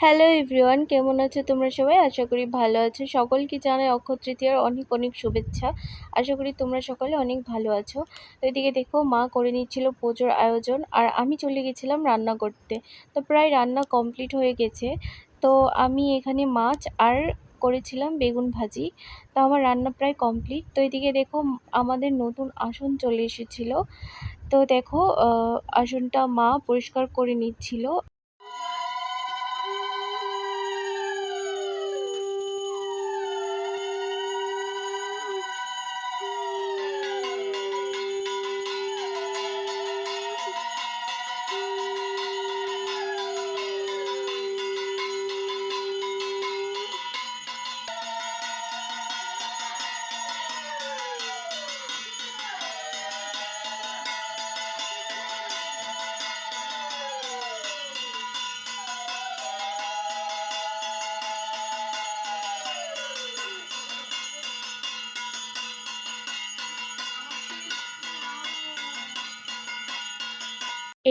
Hello everyone, কেমন আছো তোমরা সবাই? আশা করি ভালো আছো। সকলকে জানাই অক্ষয় তৃতীয়ার অনেক অনেক শুভেচ্ছা। আশা করি তোমরা সকলে অনেক ভালো আছো। তো এদিকে দেখো, মা করে নিচ্ছিল পুজোর আয়োজন আর আমি চলে গেছিলাম রান্না করতে। তো প্রায় রান্না কমপ্লিট হয়ে গেছে। তো আমি এখানে মাছ আর করেছিলাম বেগুন ভাজি। তো আমার রান্না প্রায় কমপ্লিট। তো এদিকে দেখো, আমাদের নতুন আসন চলে এসেছিলো। তো দেখো, আসনটা মা পরিষ্কার করে নিচ্ছিল।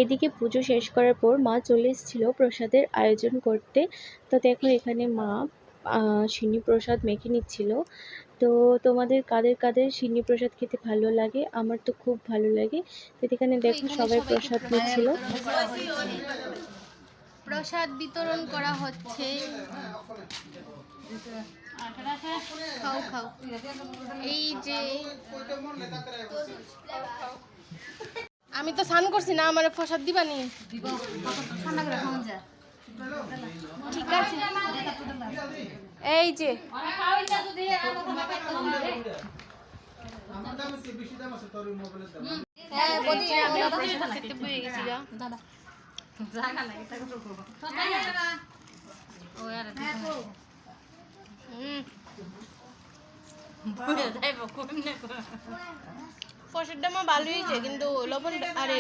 এদিকে পুজো শেষ করার পর মা চলে এসেছিল প্রসাদের আয়োজন করতে। তো দেখো, এখানে মা সিন্নি প্রসাদ মেখে নিচ্ছিল। তো তোমাদের কাদের কাদের সিন্নি প্রসাদ খেতে ভালো লাগে? আমার তো খুব ভালো লাগে। তো এখানে দেখো, সবাই প্রসাদ নিচ্ছিল। প্রসাদ বিতরণ করা হচ্ছে। খাও খাও, এই যে আমি তো স্নান করছি না, আমার প্রসাদ দিবানি? ঠিক আছে, এই যে প্রসাদটা মা ভালো হয়েছে, কিন্তু লবণ আরে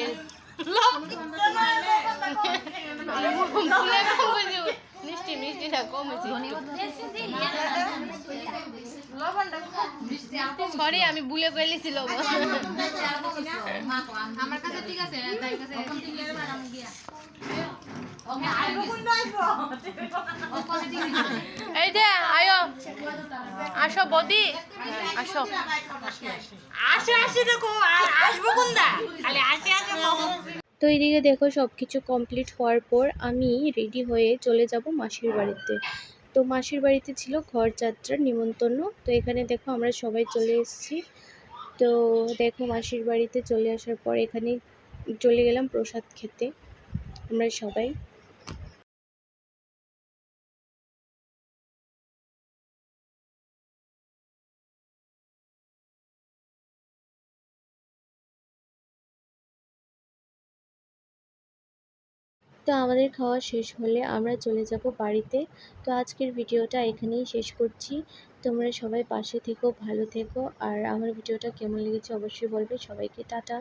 মিষ্টি মিষ্টিটা কম হয়েছে। সরি, আমি ভুলে গেলেছি লবণ। আমার কাছে ঠিক আছে, তাই কাছে এই যে আয়ো, আসো বদি, আসো আসো আসি, দেখো আসবো কোনটা খালি আসি আসো। তো এইদিকে দেখো, সব কিছু কমপ্লিট হওয়ার পর আমি রেডি হয়ে চলে যাব মাসির বাড়িতে। তো মাসির বাড়িতে ছিল ঘরযাত্রার নিমন্ত্রণ। তো এখানে দেখো, আমরা সবাই চলে এসেছি। তো দেখো, মাসির বাড়িতে চলে আসার পর এখানে চলে গেলাম প্রসাদ খেতে আমরা সবাই। তো আমাদের খাওয়া শেষ হলে আমরা চলে যাব বাড়িতে। তো আজকের ভিডিওটা এখানেই শেষ করছি। তোমরা সবাই পাশে থেকো, ভালো থেকো। আর আমার ভিডিওটা কেমন লেগেছে অবশ্যই বলবে। সবাইকে টাটা।